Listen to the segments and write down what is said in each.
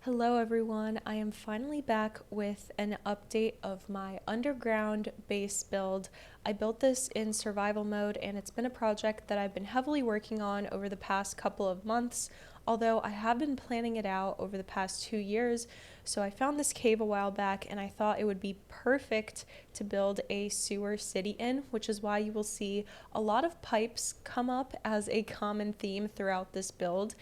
Hello everyone, I am finally back with an update of my underground base build. I built this in survival mode and it's been a project that I've been heavily working on over the past couple of months, although I have been planning it out over the past 2 years. So I found this cave a while back and I thought it would be perfect to build a sewer city in, which is why you will see a lot of pipes come up as a common theme throughout this build,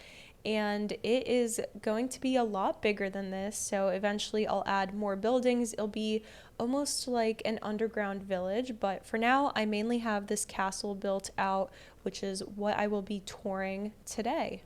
and it is going to be a lot bigger than this. So eventually I'll add more buildings. It'll be almost like an underground village, but for now I mainly have this castle built out, which is what I will be touring today.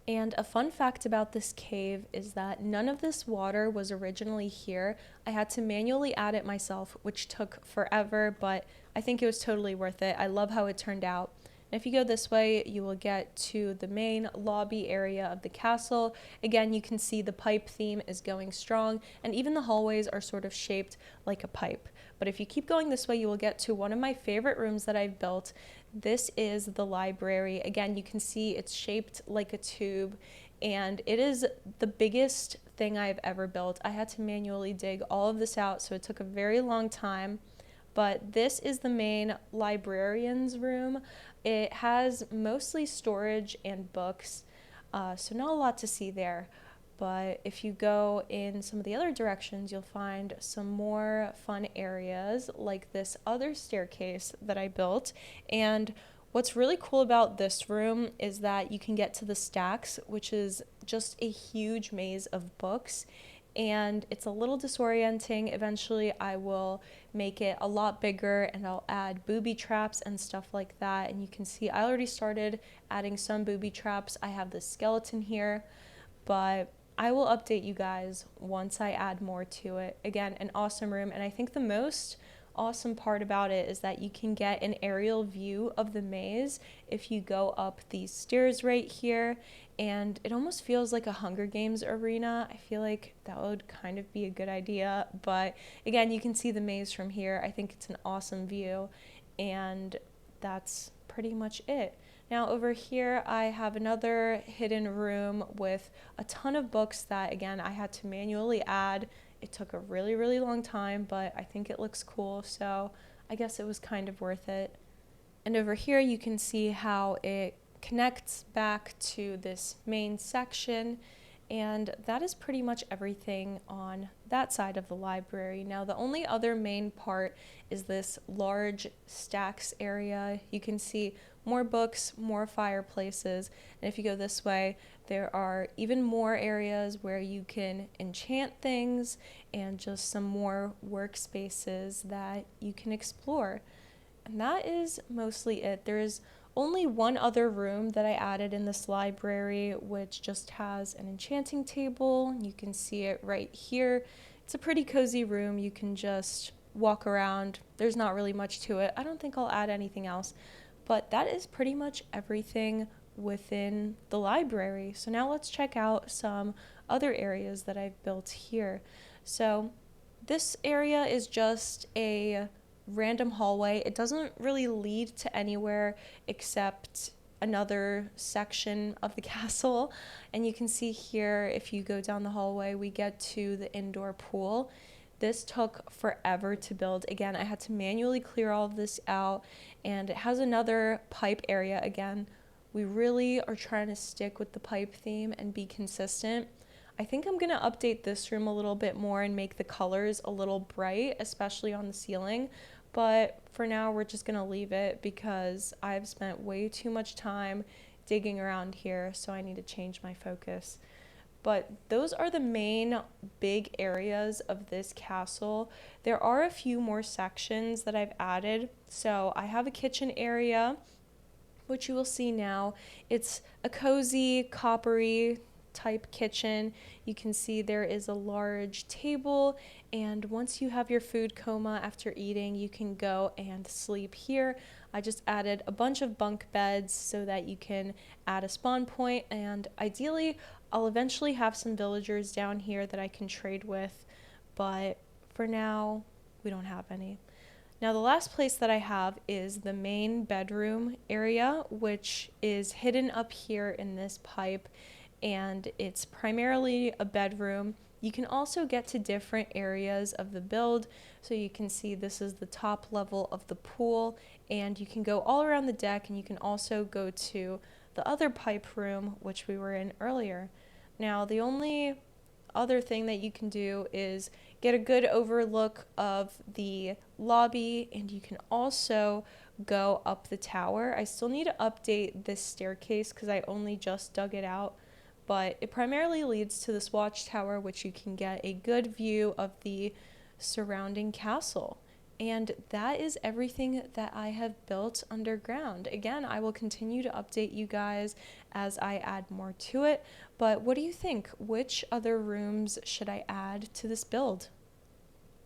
And a fun fact about this cave is that none of this water was originally here. I had to manually add it myself, which took forever, but I think it was totally worth it. I love how it turned out. And if you go this way, you will get to the main lobby area of the castle. Again, you can see the pipe theme is going strong, and even the hallways are sort of shaped like a pipe. But if you keep going this way, you will get to one of my favorite rooms that I've built. This is the library. Again, you can see it's shaped like a tube, and it is the biggest thing I've ever built. I had to manually dig all of this out, so it took a very long time. But this is the main librarian's room. It has mostly storage and books, so not a lot to see there. But if you go in some of the other directions, you'll find some more fun areas like this other staircase that I built. And what's really cool about this room is that you can get to the stacks, which is just a huge maze of books. And it's a little disorienting. Eventually, I will make it a lot bigger and I'll add booby traps and stuff like that. And you can see I already started adding some booby traps. I have this skeleton here, but I will update you guys once I add more to it. Again, an awesome room, and I think the most awesome part about it is that you can get an aerial view of the maze if you go up these stairs right here, and it almost feels like a Hunger Games arena. I feel like that would kind of be a good idea, but again, you can see the maze from here. I think it's an awesome view, and that's pretty much it. Now over here I have another hidden room with a ton of books that, again, I had to manually add. It took a really, really long time, but I think it looks cool, so I guess it was kind of worth it. And over here you can see how it connects back to this main section, and that is pretty much everything on that side of the library. Now the only other main part is this large stacks area. You can see more books, more fireplaces, and if you go this way, there are even more areas where you can enchant things and just some more workspaces that you can explore. And that is mostly it. There's only one other room that I added in this library, which just has an enchanting table. You can see it right here. It's a pretty cozy room. You can just walk around. There's not really much to it. I don't think I'll add anything else. But that is pretty much everything within the library. So now let's check out some other areas that I've built here. So this area is just a random hallway. It doesn't really lead to anywhere except another section of the castle. And you can see here, if you go down the hallway, we get to the indoor pool. This took forever to build. Again, I had to manually clear all of this out, and it has another pipe area again. We really are trying to stick with the pipe theme and be consistent. I think I'm going to update this room a little bit more and make the colors a little bright, especially on the ceiling. But for now, we're just going to leave it because I've spent way too much time digging around here, so I need to change my focus. But those are the main big areas of this castle. There are a few more sections that I've added. So I have a kitchen area, which you will see now. It's a cozy, coppery type kitchen. You can see there is a large table, and once you have your food coma after eating, you can go and sleep here. I just added a bunch of bunk beds so that you can add a spawn point, and ideally I'll eventually have some villagers down here that I can trade with, but for now we don't have any. Now the last place that I have is the main bedroom area, which is hidden up here in this pipe. and it's primarily a bedroom. You can also get to different areas of the build. So you can see this is the top level of the pool, and you can go all around the deck, and you can also go to the other pipe room, which we were in earlier. Now, the only other thing that you can do is get a good overlook of the lobby, and you can also go up the tower. I still need to update this staircase because I only just dug it out, but it primarily leads to this watchtower, which you can get a good view of the surrounding castle. And that is everything that I have built underground. Again, I will continue to update you guys as I add more to it. But what do you think? Which other rooms should I add to this build?